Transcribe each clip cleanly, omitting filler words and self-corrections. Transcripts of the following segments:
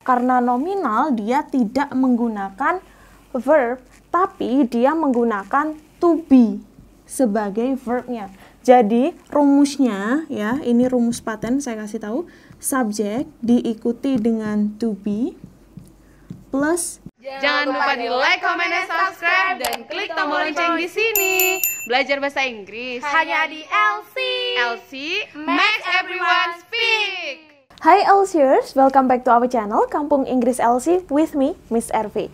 karena nominal dia tidak menggunakan verb, tapi dia menggunakan to be sebagai verbnya. Jadi rumusnya ya, ini rumus paten saya kasih tahu, subjek diikuti dengan to be plus. Jangan lupa di like, comment, dan subscribe, dan klik tombol lonceng di sini. Belajar bahasa Inggris hanya di LC. LC makes everyone speak. Hai LCers, welcome back to our channel Kampung Inggris LC with me, Miss Ervi.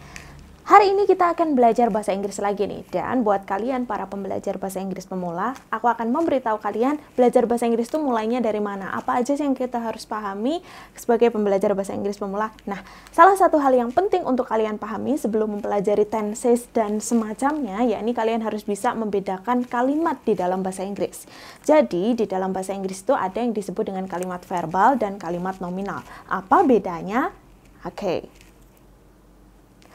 Hari ini kita akan belajar bahasa Inggris lagi nih. Dan buat kalian para pembelajar bahasa Inggris pemula, aku akan memberitahu kalian belajar bahasa Inggris itu mulainya dari mana. Apa aja sih yang kita harus pahami sebagai pembelajar bahasa Inggris pemula. Nah, salah satu hal yang penting untuk kalian pahami sebelum mempelajari tenses dan semacamnya, yakni kalian harus bisa membedakan kalimat di dalam bahasa Inggris. Jadi, di dalam bahasa Inggris itu ada yang disebut dengan kalimat verbal dan kalimat nominal. Apa bedanya? Oke.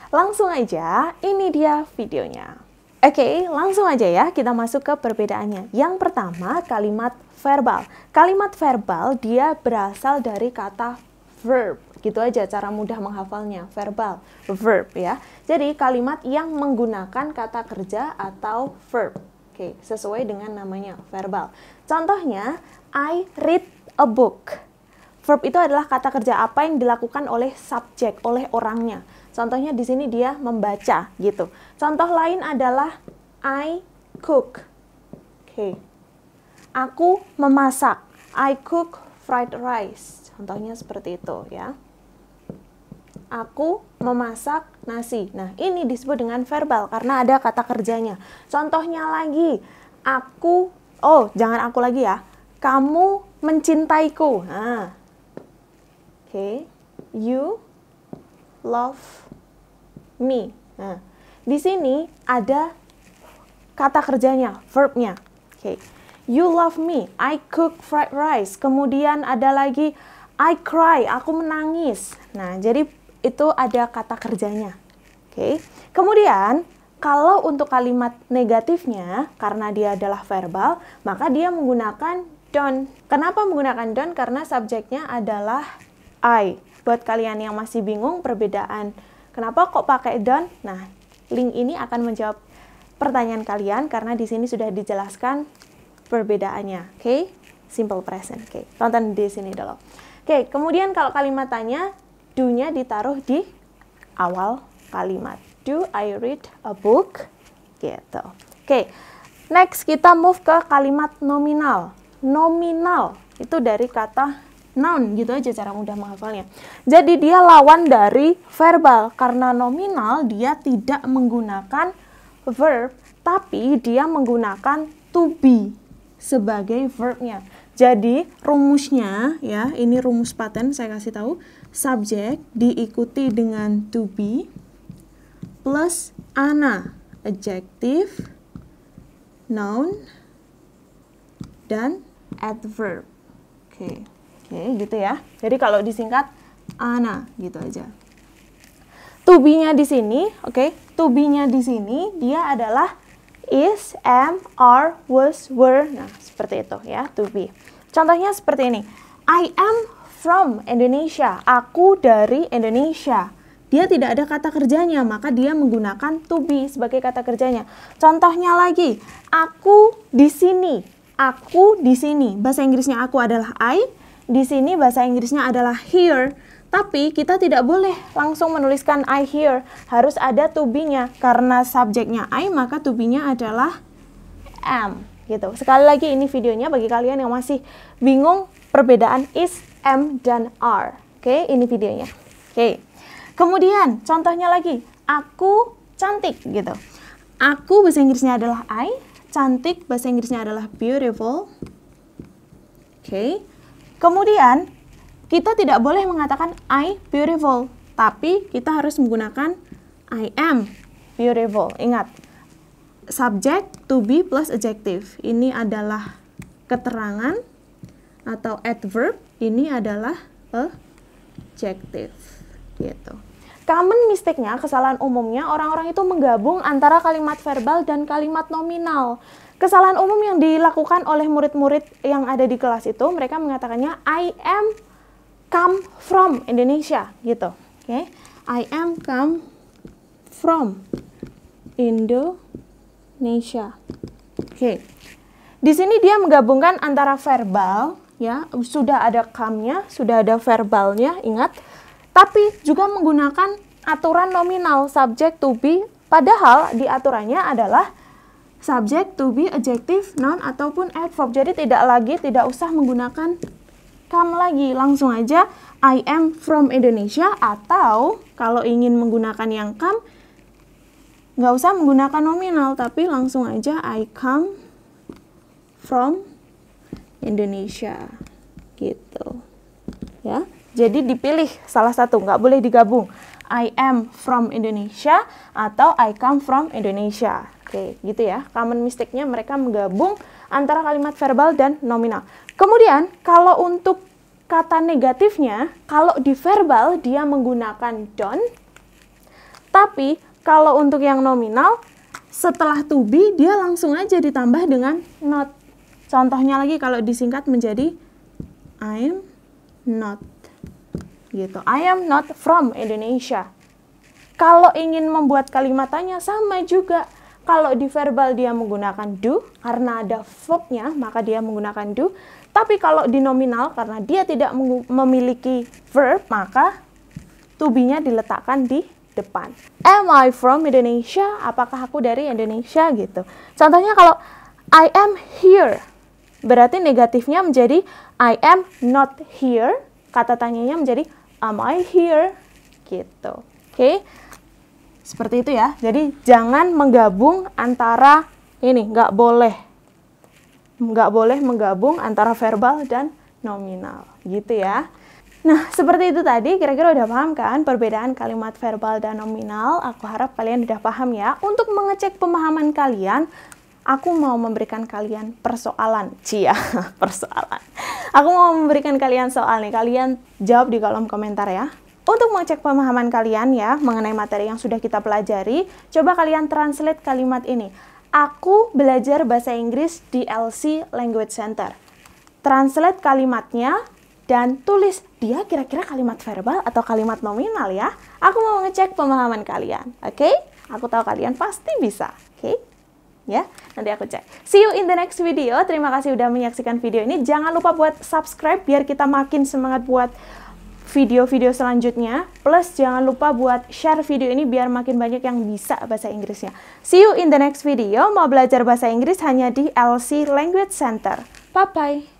Langsung aja, ini dia videonya. Oke, langsung aja ya, kita masuk ke perbedaannya. Yang pertama, kalimat verbal. Kalimat verbal, dia berasal dari kata verb. Gitu aja cara mudah menghafalnya, verbal, verb ya. Jadi, kalimat yang menggunakan kata kerja atau verb. Oke, sesuai dengan namanya, verbal. Contohnya, I read a book. Verb itu adalah kata kerja apa yang dilakukan oleh subjek, oleh orangnya. Contohnya di sini dia membaca gitu. Contoh lain adalah I cook. Oke. Aku memasak. I cook fried rice. Contohnya seperti itu ya. Aku memasak nasi. Nah, ini disebut dengan verbal karena ada kata kerjanya. Contohnya lagi, jangan aku lagi ya. Kamu mencintaiku. Nah. Oke. You love me. Nah, di sini ada kata kerjanya, verbnya. Oke. You love me. I cook fried rice. Kemudian ada lagi I cry. Aku menangis. Nah, jadi itu ada kata kerjanya. Oke. Kemudian kalau untuk kalimat negatifnya, karena dia adalah verbal, maka dia menggunakan don't. Kenapa menggunakan don't? Karena subjeknya adalah I. Buat kalian yang masih bingung perbedaan kenapa kok pakai don't? Nah, link ini akan menjawab pertanyaan kalian karena di sini sudah dijelaskan perbedaannya. Oke? Simple present. Oke, tonton di sini dulu. Oke, kemudian kalau kalimat tanya, do-nya ditaruh di awal kalimat. Do I read a book? Gitu. Oke. Next kita move ke kalimat nominal. Nominal itu dari kata noun, gitu aja cara mudah menghafalnya. Jadi dia lawan dari verbal, karena nominal dia tidak menggunakan verb, tapi dia menggunakan to be sebagai verbnya. Jadi rumusnya ya, ini rumus paten saya kasih tahu, subjek diikuti dengan to be plus ana, adjective, noun, dan adverb. Oke. Oke, gitu ya. Jadi kalau disingkat ana gitu aja. To be-nya di sini, oke. To be-nya di sini dia adalah is, am, are, was, were. Nah, seperti itu ya, to be. Contohnya seperti ini. I am from Indonesia. Aku dari Indonesia. Dia tidak ada kata kerjanya, maka dia menggunakan to be sebagai kata kerjanya. Contohnya lagi, aku di sini. Aku di sini. Bahasa Inggrisnya aku adalah I. Di sini bahasa Inggrisnya adalah here, tapi kita tidak boleh langsung menuliskan I here, harus ada to be-nya. Karena subjeknya I, maka to be-nya adalah am, gitu. Sekali lagi ini videonya bagi kalian yang masih bingung perbedaan is, am, dan are. Oke, ini videonya. Oke. Kemudian contohnya lagi, aku cantik, gitu. Aku bahasa Inggrisnya adalah I, cantik bahasa Inggrisnya adalah beautiful. Oke. Kemudian, kita tidak boleh mengatakan I beautiful, tapi kita harus menggunakan I am beautiful. Ingat, subject to be plus adjective. Ini adalah keterangan atau adverb, ini adalah adjective. Gitu. Common mistake-nya, kesalahan umumnya, orang-orang itu menggabung antara kalimat verbal dan kalimat nominal. Kesalahan umum yang dilakukan oleh murid-murid yang ada di kelas itu, mereka mengatakannya I am come from Indonesia, gitu. Oke, I am come from Indonesia. Oke. Di sini dia menggabungkan antara verbal, ya, sudah ada come-nya, sudah ada verbalnya, ingat. Tapi juga menggunakan aturan nominal, subject to be, padahal di aturannya adalah subject to be, adjective, noun, ataupun adverb. Jadi tidak usah menggunakan come lagi, langsung aja I am from Indonesia, atau kalau ingin menggunakan yang come, nggak usah menggunakan nominal, tapi langsung aja I come from Indonesia, gitu. Ya, jadi dipilih salah satu, nggak boleh digabung. I am from Indonesia atau I come from Indonesia. Oke, gitu ya. Common mistake-nya mereka menggabung antara kalimat verbal dan nominal. Kemudian, kalau untuk kata negatifnya, kalau di verbal dia menggunakan don't, tapi kalau untuk yang nominal, setelah to be dia langsung aja ditambah dengan not. Contohnya lagi kalau disingkat menjadi I'm not, gitu. I am not from Indonesia. Kalau ingin membuat kalimat tanya sama juga. Kalau di verbal dia menggunakan do, karena ada verbnya maka dia menggunakan do. Tapi kalau di nominal karena dia tidak memiliki verb, maka to be-nya diletakkan di depan. Am I from Indonesia? Apakah aku dari Indonesia, gitu. Contohnya kalau I am here, berarti negatifnya menjadi I am not here. Kata tanyanya menjadi am I here, gitu. Oke, seperti itu ya. Jadi jangan menggabung antara ini, nggak boleh menggabung antara verbal dan nominal, gitu ya. Nah, seperti itu tadi, kira-kira udah paham kan perbedaan kalimat verbal dan nominal? Aku harap kalian udah paham ya. Untuk mengecek pemahaman kalian, aku mau memberikan kalian persoalan. Persoalan. Aku mau memberikan kalian soal nih, kalian jawab di kolom komentar ya. Untuk mengecek pemahaman kalian ya, mengenai materi yang sudah kita pelajari, coba kalian translate kalimat ini. Aku belajar bahasa Inggris di LC Language Center. Translate kalimatnya, dan tulis dia kira-kira kalimat verbal atau kalimat nominal ya. Aku mau ngecek pemahaman kalian, oke? Aku tahu kalian pasti bisa, oke? Ya, nanti aku cek. See you in the next video. Terima kasih udah menyaksikan video ini. Jangan lupa buat subscribe biar kita makin semangat buat video-video selanjutnya. Plus jangan lupa buat share video ini biar makin banyak yang bisa bahasa Inggrisnya. See you in the next video. Mau belajar bahasa Inggris hanya di LC Language Center. Bye-bye.